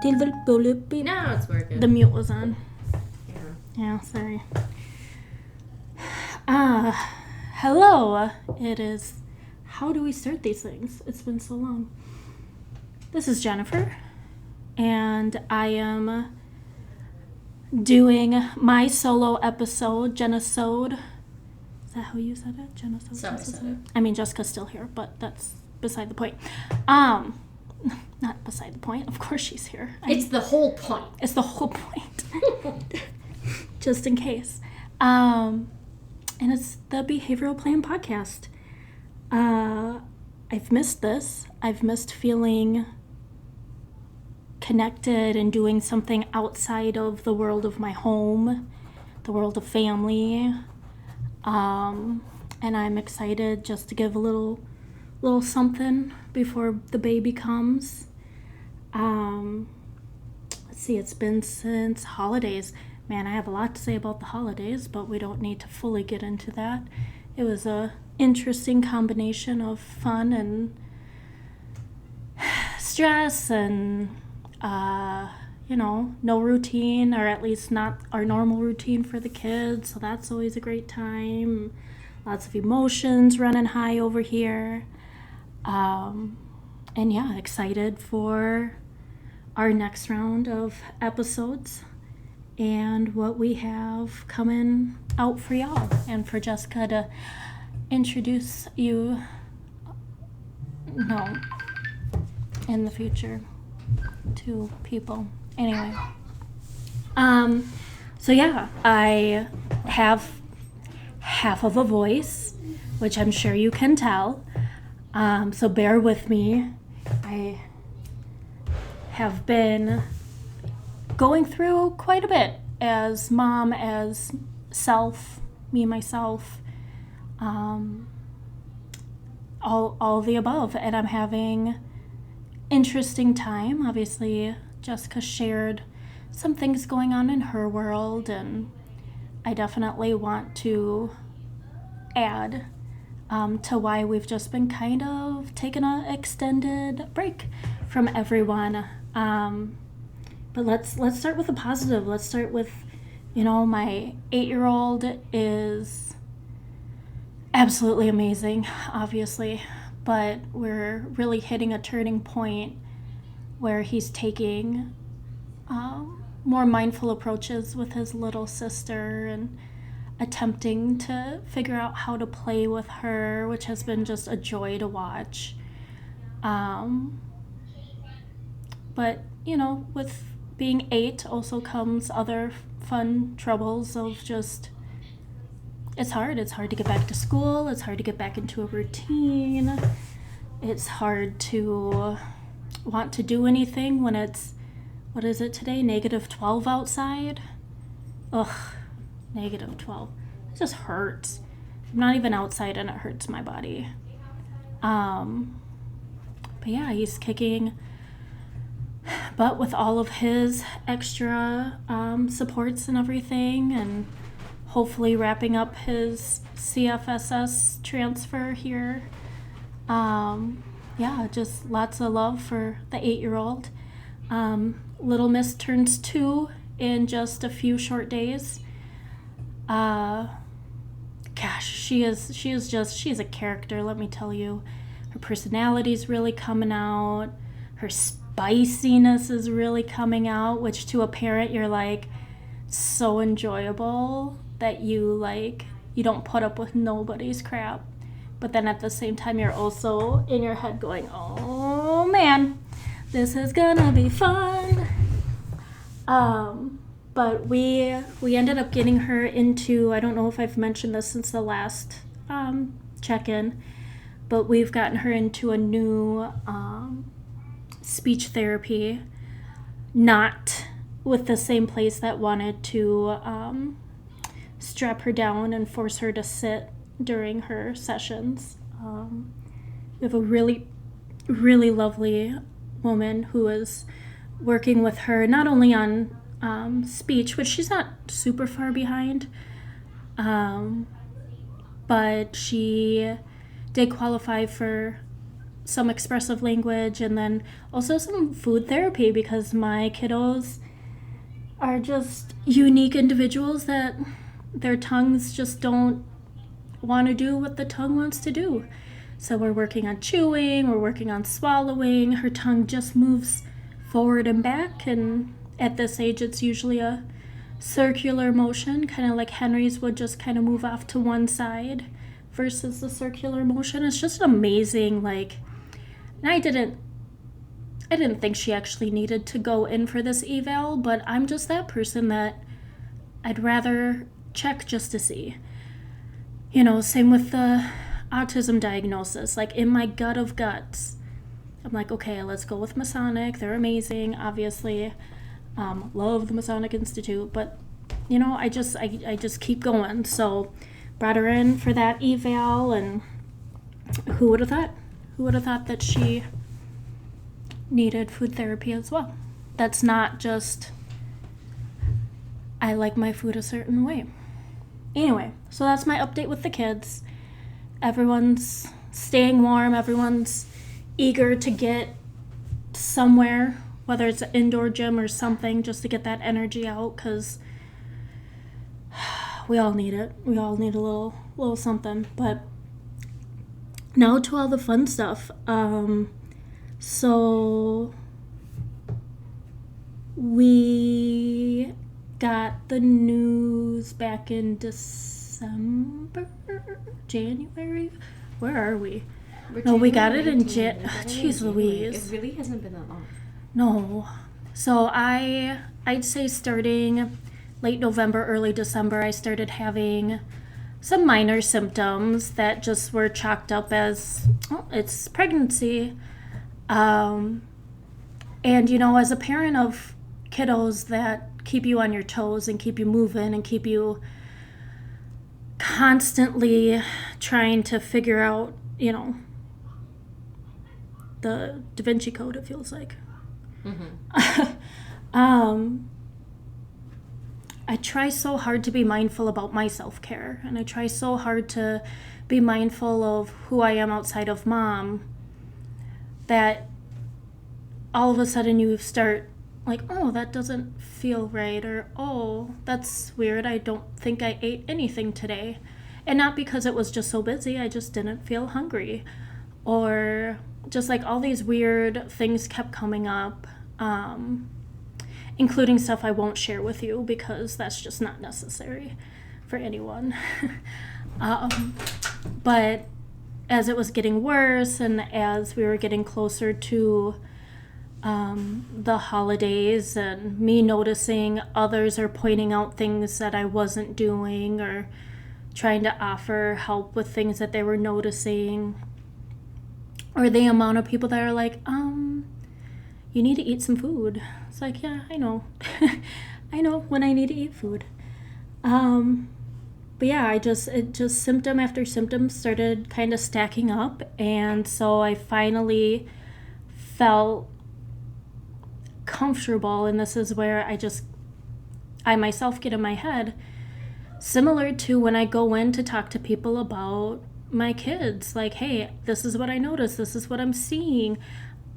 No, it's working. The mute was on. Yeah, sorry. Hello. It is... How do we start these things? It's been so long. This is Jennifer, and I am doing my solo episode, Jennisode. Is that how you said it? Jennisode? So I said it. I mean, Jessica's still here, but that's beside the point. Not beside the point. Of course she's here. It's the whole point. It's the whole point. Just in case. And it's the Behavioral Plan Podcast. I've missed this. I've missed feeling connected and doing something outside of the world of my home, the world of family. And I'm excited just to give a little something before the baby comes. Let's see, it's been since holidays. Man, I have a lot to say about the holidays, but we don't need to fully get into that. It was a interesting combination of fun and stress and, no routine, or at least not our normal routine for the kids. So that's always a great time. Lots of emotions running high over here. And yeah, excited for our next round of episodes and what we have coming out for y'all, and for Jessica to introduce you in the future to people. Anyway, so yeah, I have half of a voice, which I'm sure you can tell, so bear with me. I have been going through quite a bit as mom, as self, me, myself, all the above, and I'm having interesting time. Obviously, Jessica shared some things going on in her world, and I definitely want to add to why we've just been kind of taking an extended break from everyone. But let's start with the positive. Let's start with, my 8-year-old is absolutely amazing, obviously, but we're really hitting a turning point where he's taking more mindful approaches with his little sister and attempting to figure out how to play with her, which has been just a joy to watch. But, with being 8 also comes other fun troubles of just, it's hard to get back to school, it's hard to get back into a routine, it's hard to want to do anything when it's, what is it today, -12 outside? Ugh, -12. It just hurts. I'm not even outside and it hurts my body. But yeah, he's kicking butt with all of his extra supports and everything, and hopefully wrapping up his CFSS transfer here. Yeah, just lots of love for the 8-year-old. Little Miss turns 2 in just a few short days. Gosh, she's a character, let me tell you. Her personality's really coming out. Her spiciness is really coming out, which to a parent you're like, so enjoyable that you don't put up with nobody's crap. But then at the same time you're also in your head going, oh man, this is gonna be fun. But we ended up getting her into, I don't know if I've mentioned this since the last check-in, but we've gotten her into a new speech therapy, not with the same place that wanted to strap her down and force her to sit during her sessions. We have a really, really lovely woman who is working with her, not only on speech, which she's not super far behind, but she did qualify for some expressive language, and then also some food therapy, because my kiddos are just unique individuals that their tongues just don't want to do what the tongue wants to do. So we're working on chewing, we're working on swallowing. Her tongue just moves forward and back, and at this age it's usually a circular motion, kind of like Henry's would just kind of move off to one side versus the circular motion. It's just amazing. Like, and I didn't think she actually needed to go in for this eval, but I'm just that person that I'd rather check just to see. You know, same with the autism diagnosis. Like, in my gut of guts, I'm like, okay, let's go with Masonic. They're amazing, obviously. Love the Masonic Institute, but you know, I just keep going. So brought her in for that eval, and who would have thought that she needed food therapy as well. That's not just I like my food a certain way. Anyway, so that's my update with the kids. Everyone's staying warm, everyone's eager to get somewhere, whether it's an indoor gym or something, just to get that energy out, because we all need it. We all need a little something. But now to all the fun stuff. So we got the news back in December, January. Where are we? No, we got it in Jeez Louise. It really hasn't been that long. No. So I'd say starting late November, early December, I started having some minor symptoms that just were chalked up as, oh, it's pregnancy. And, you know, as a parent of kiddos that keep you on your toes and keep you moving and keep you constantly trying to figure out, you know, the Da Vinci Code, it feels like. Mm-hmm. I try so hard to be mindful about my self-care, and I try so hard to be mindful of who I am outside of mom, that all of a sudden you start like, oh, that doesn't feel right, or oh, that's weird, I don't think I ate anything today. And not because it was just so busy, I just didn't feel hungry, or just like all these weird things kept coming up, including stuff I won't share with you because that's just not necessary for anyone. But as it was getting worse, and as we were getting closer to the holidays, and me noticing others are pointing out things that I wasn't doing, or trying to offer help with things that they were noticing, or the amount of people that are like, you need to eat some food. It's like, yeah, I know. I know when I need to eat food. But yeah, it just symptom after symptom started kind of stacking up. And so I finally felt comfortable. And this is where I myself get in my head, similar to when I go in to talk to people about my kids. Like, hey, this is what I noticed. This is what I'm seeing.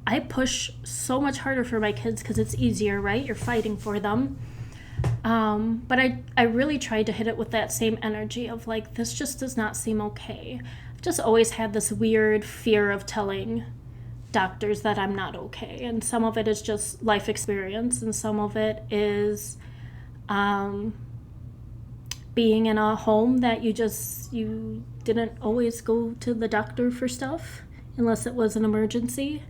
I push so much harder for my kids because it's easier, right? You're fighting for them. But I really tried to hit it with that same energy of like, this just does not seem okay. I've just always had this weird fear of telling doctors that I'm not okay. And some of it is just life experience, and some of it is being in a home that you didn't always go to the doctor for stuff unless it was an emergency.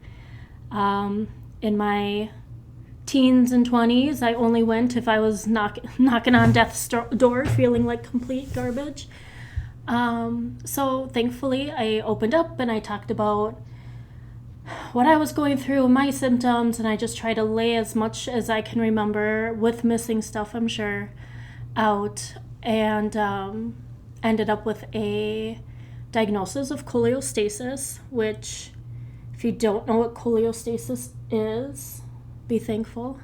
In my teens and 20s, I only went if I was knocking on death's door feeling like complete garbage. So thankfully I opened up and I talked about what I was going through, my symptoms, and I just try to lay as much as I can remember, with missing stuff, I'm sure, out, and ended up with a diagnosis of cholestasis, which, if you don't know what cholestasis is, be thankful.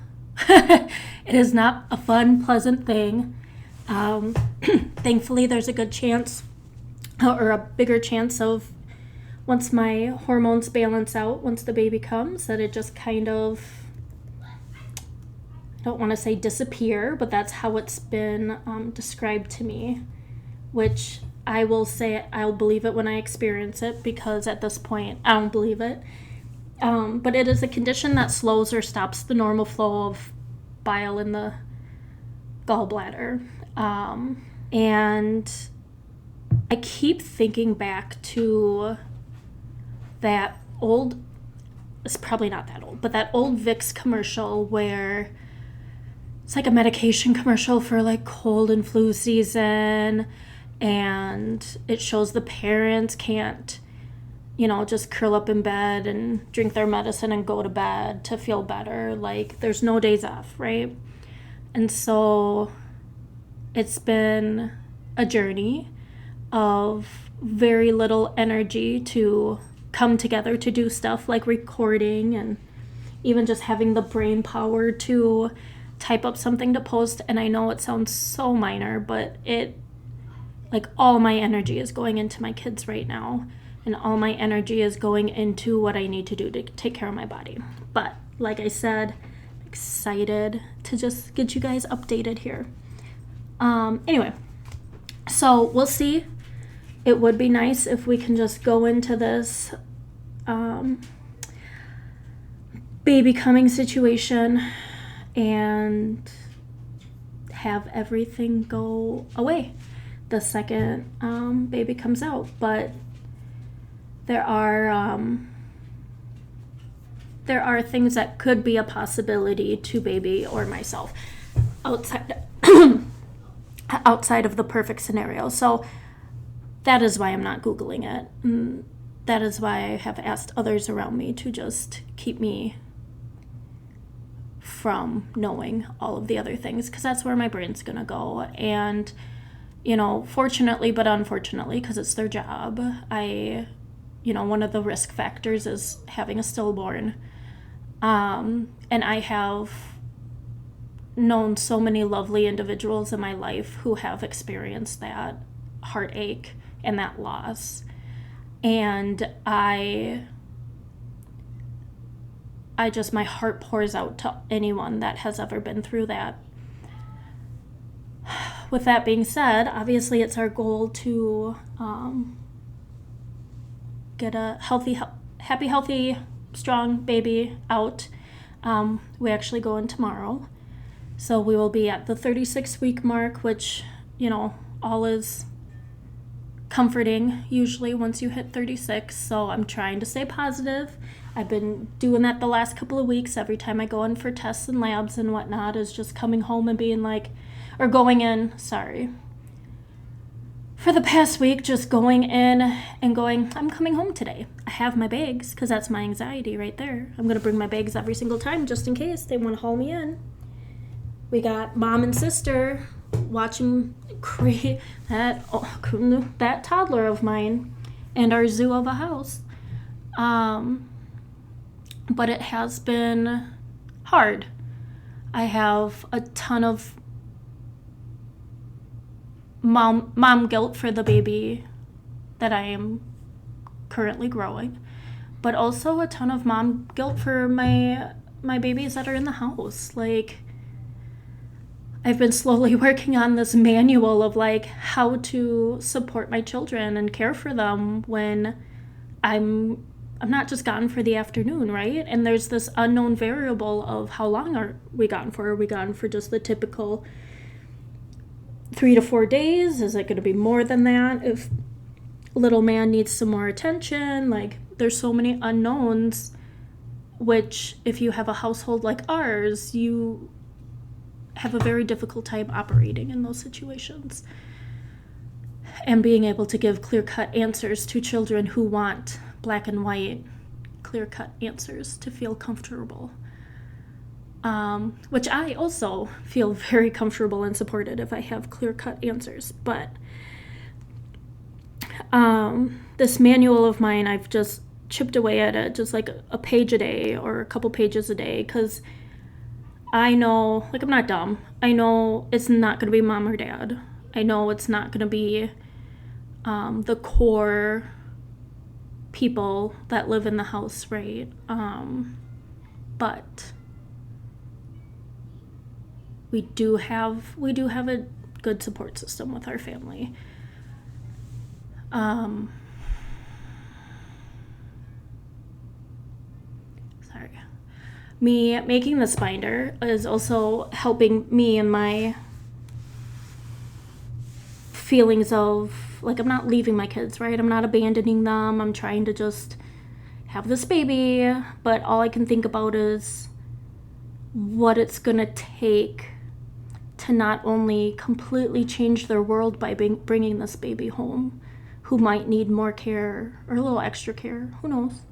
It is not a fun, pleasant thing. Thankfully, there's a good chance, or a bigger chance of once my hormones balance out, once the baby comes, that it just kind of, I don't want to say disappear, but that's how it's been described to me, which I will say I'll believe it when I experience it, because at this point I don't believe it. But it is a condition that slows or stops the normal flow of bile in the gallbladder. And I keep thinking back to that old, it's probably not that old, but that old Vicks commercial where it's like a medication commercial for like cold and flu season, and it shows the parents can't, just curl up in bed and drink their medicine and go to bed to feel better. Like, there's no days off, right? And so it's been a journey of very little energy to come together to do stuff like recording and even just having the brain power to type up something to post. And I know it sounds so minor, but all my energy is going into my kids right now, and all my energy is going into what I need to do to take care of my body. But like I said, excited to just get you guys updated here. Anyway, so we'll see. It would be nice if we can just go into this baby coming situation and have everything go away the second baby comes out. But there are things that could be a possibility to baby or myself outside of the perfect scenario. So that is why I'm not Googling it. And that is why I have asked others around me to just keep me from knowing all of the other things, because that's where my brain's gonna go. And fortunately but unfortunately, because it's their job, one of the risk factors is having a stillborn. And I have known so many lovely individuals in my life who have experienced that heartache and that loss. And I just, my heart pours out to anyone that has ever been through that. With that being said, obviously it's our goal to get a happy, healthy, strong baby out. We actually go in tomorrow. So we will be at the 36-week mark, which, all is comforting usually once you hit 36. So I'm trying to stay positive. I've been doing that the last couple of weeks. Every time I go in for tests and labs and whatnot, is just coming home and being like, or going in, for the past week, just going in and going, I'm coming home today. I have my bags, because that's my anxiety right there. I'm going to bring my bags every single time just in case they want to haul me in. We got mom and sister watching that toddler of mine and our zoo of a house. But it has been hard. I have a ton of mom guilt for the baby that I am currently growing, but also a ton of mom guilt for my babies that are in the house. Like, I've been slowly working on this manual of how to support my children and care for them when I'm not just gone for the afternoon, right? And there's this unknown variable of how long are we gone for? Are we gone for just the typical 3 to 4 days? Is it going to be more than that? If little man needs some more attention, there's so many unknowns, which if you have a household like ours, you have a very difficult time operating in those situations and being able to give clear-cut answers to children who want black and white, clear-cut answers to feel comfortable. Which I also feel very comfortable and supported if I have clear-cut answers. But this manual of mine, I've just chipped away at it, just a page a day or a couple pages a day, because I know, I'm not dumb. I know it's not going to be mom or dad. I know it's not going to be the core people that live in the house, right? But we do have a good support system with our family. Sorry. Me making this binder is also helping me in my feelings of, like, I'm not leaving my kids, right? I'm not abandoning them. I'm trying to just have this baby, but all I can think about is what it's gonna take to not only completely change their world by bringing this baby home, who might need more care or a little extra care, who knows.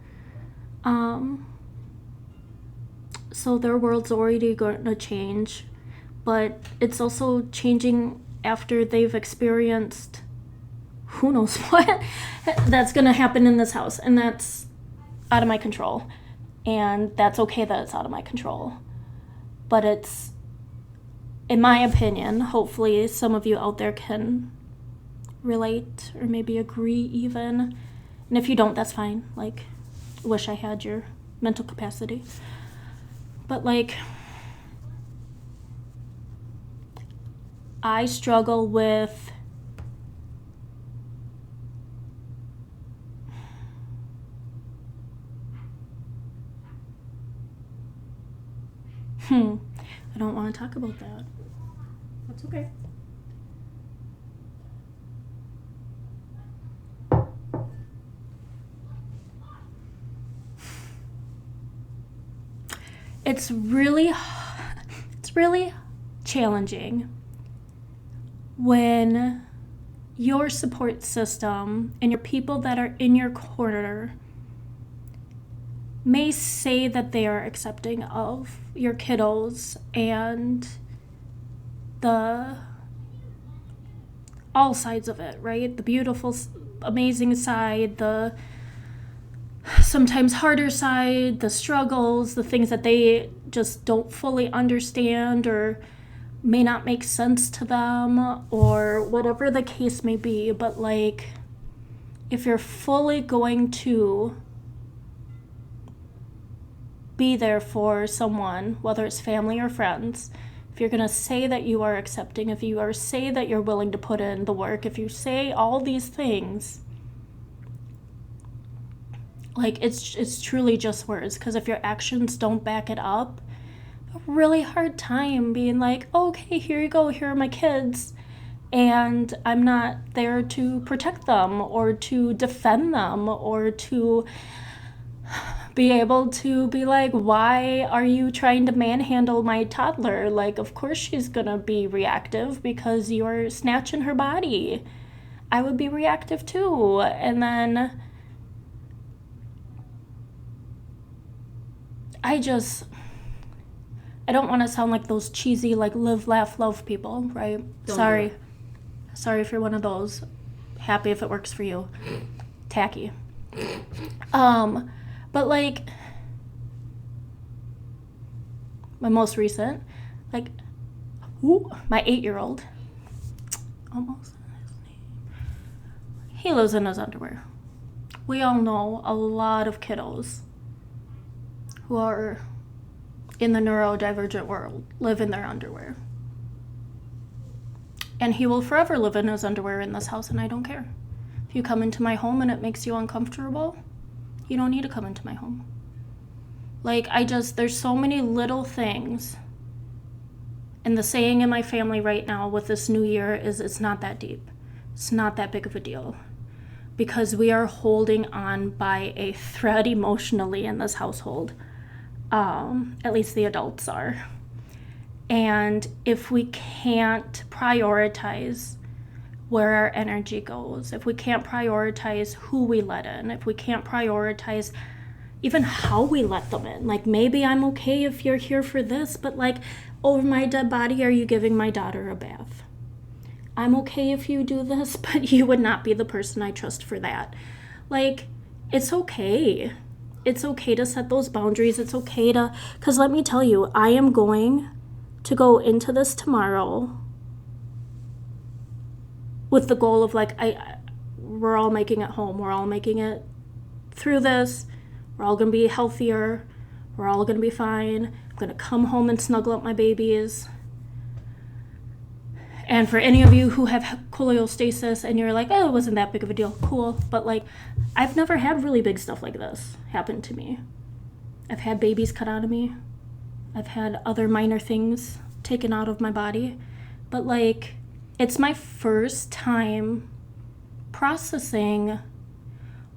So their world's already going to change, but it's also changing after they've experienced who knows what that's going to happen in this house, and that's out of my control. And that's okay that it's out of my control. But it's, in my opinion, hopefully some of you out there can relate or maybe agree even. And if you don't, that's fine. Like, wish I had your mental capacity. But, like, I struggle with I don't want to talk about that. That's okay. It's really challenging when your support system and your people that are in your corner may say that they are accepting of your kiddos and all sides of it, right? The beautiful, amazing side, the sometimes harder side, the struggles, the things that they just don't fully understand or may not make sense to them, or whatever the case may be. But, like, if you're fully going to be there for someone, whether it's family or friends, if you're going to say that you are accepting, if you are say that you're willing to put in the work, if you say all these things, like, it's truly just words. Because if your actions don't back it up, a really hard time being like, okay, here you go, here are my kids, and I'm not there to protect them or to defend them or to be able to be like, why are you trying to manhandle my toddler? Like, of course she's gonna be reactive because you're snatching her body. I would be reactive too. And then I don't want to sound like those cheesy, like, live, laugh, love people, right? Sorry if you're one of those. Happy if it works for you. Tacky. But, like, my most recent, like, my 8-year-old, almost, he lives in his underwear. We all know a lot of kiddos who are in the neurodivergent world live in their underwear. And he will forever live in his underwear in this house, and I don't care. If you come into my home and it makes you uncomfortable, you don't need to come into my home. Like, there's so many little things. And the saying in my family right now with this new year is, it's not that deep. It's not that big of a deal. Because we are holding on by a thread emotionally in this household. At least the adults are. And if we can't prioritize where our energy goes, if we can't prioritize who we let in, if we can't prioritize even how we let them in, like, maybe I'm okay if you're here for this, but, like, over my dead body, are you giving my daughter a bath? I'm okay if you do this, but you would not be the person I trust for that. Like, it's okay. It's okay to set those boundaries. It's okay to, because let me tell you, I am going to go into this tomorrow with the goal of, like, we're all making it home. We're all making it through this. We're all going to be healthier. We're all going to be fine. I'm going to come home and snuggle up my babies. And for any of you who have cholestasis and you're like, oh, it wasn't that big of a deal, cool. But like, I've never had really big stuff like this happen to me. I've had babies cut out of me. I've had other minor things taken out of my body. But like, it's my first time processing,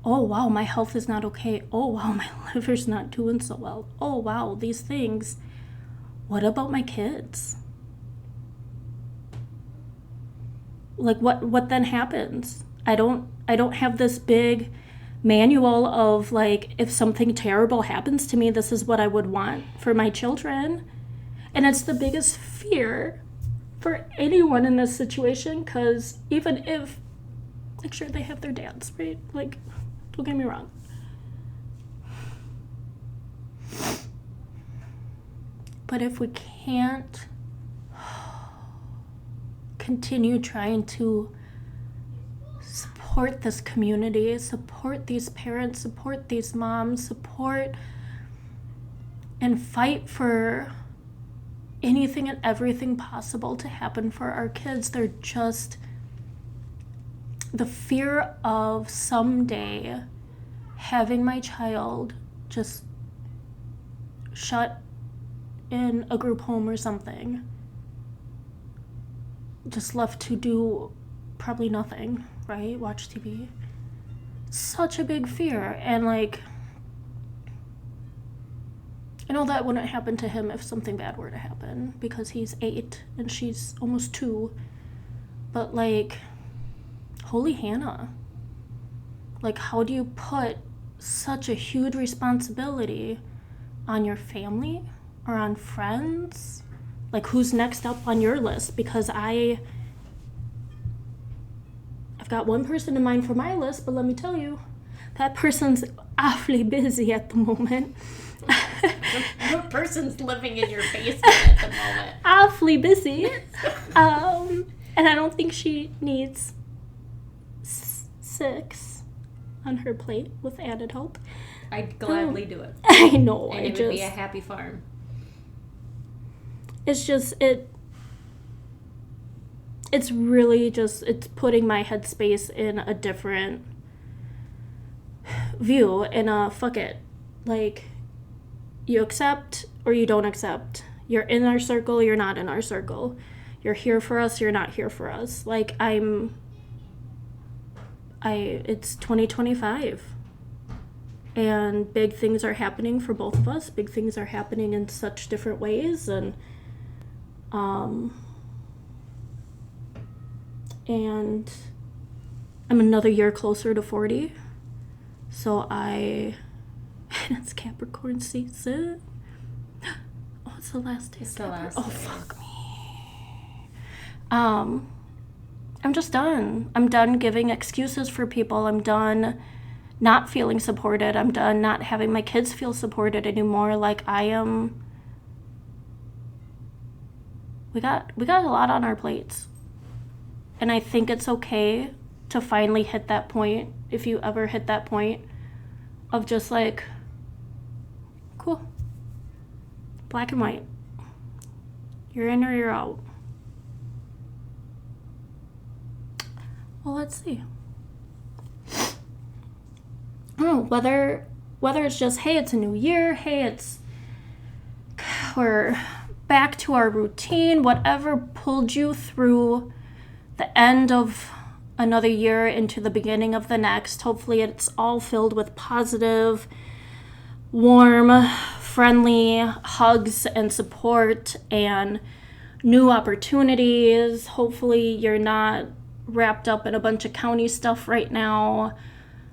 oh wow, my health is not okay. Oh wow, my liver's not doing so well. Oh wow, these things. What about my kids? Like what then happens? I don't have this big manual of like, if something terrible happens to me, this is what I would want for my children. And it's the biggest fear for anyone in this situation, because even if, like, sure, they have their dads, right? Like, don't get me wrong. But if we can't continue trying to support this community, support these parents, support these moms, support and fight for anything and everything possible to happen for our kids, they're just, the fear of someday having my child just shut in a group home or something, just left to do probably nothing, right? Watch TV. Such a big fear. And like, I know that wouldn't happen to him if something bad were to happen, because he's 8 and she's almost 2. But like, holy Hannah. Like, how do you put such a huge responsibility on your family or on friends? Like, who's next up on your list? Because I've got one person in mind for my list, but let me tell you, that person's awfully busy at the moment. What person's living in your basement at the moment? Awfully busy. And I don't think she needs 6 on her plate with added help. I'd gladly do it. I know. And it would be a happy farm. It's just, it's really just, it's putting my headspace in a different view, in a fuck it. Like, you accept or you don't accept. You're in our circle, you're not in our circle. You're here for us, you're not here for us. Like, it's 2025. And big things are happening for both of us. Big things are happening in such different ways. And I'm another year closer to 40. So it's Capricorn season. Oh, it's the last day. It's the last day. Oh, fuck me. I'm just done. I'm done giving excuses for people. I'm done not feeling supported. I'm done not having my kids feel supported anymore. Like, we got a lot on our plates. And I think it's okay to finally hit that point, if you ever hit that point, of just like, cool, black and white. You're in or you're out. Well, let's see. Whether it's just, hey, it's a new year, hey, we're back to our routine, whatever pulled you through the end of another year into the beginning of the next. Hopefully it's all filled with positive, warm, friendly hugs and support and new opportunities. Hopefully you're not wrapped up in a bunch of county stuff right now.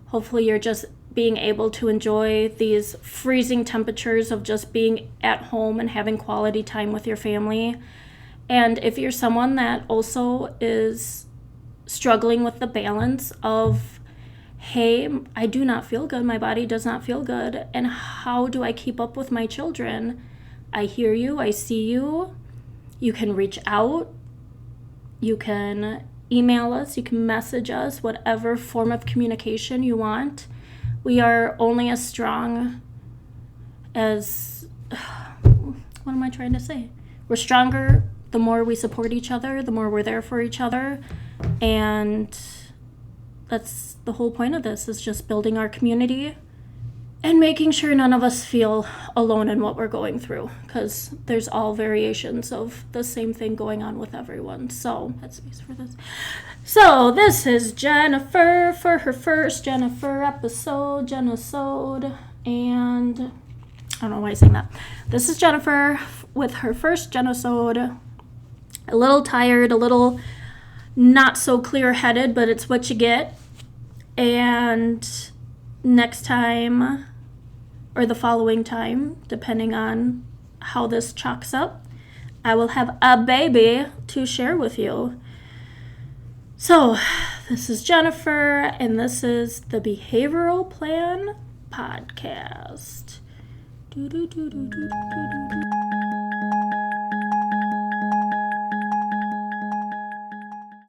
Hopefully you're just being able to enjoy these freezing temperatures of just being at home and having quality time with your family. And if you're someone that also is struggling with the balance of, hey, I do not feel good, my body does not feel good, and how do I keep up with my children? I hear you, I see you. You can reach out, you can email us, you can message us, whatever form of communication you want. We are only as strong as, what am I trying to say? We're stronger the more we support each other, the more we're there for each other. And that's the whole point of this, is just building our community and making sure none of us feel alone in what we're going through, because there's all variations of the same thing going on with everyone. So that's space for this. So this is Jennifer for her first Jennifer episode, Jennisode, and I don't know why I saying that. This is Jennifer with her first Jennisode. A little tired, a little not so clear-headed, but it's what you get. And next time, or the following time, depending on how this chalks up, I will have a baby to share with you. So, this is Jennifer, and this is the Behavioral Plan Podcast. Do, do, do, do, do, do, do, do.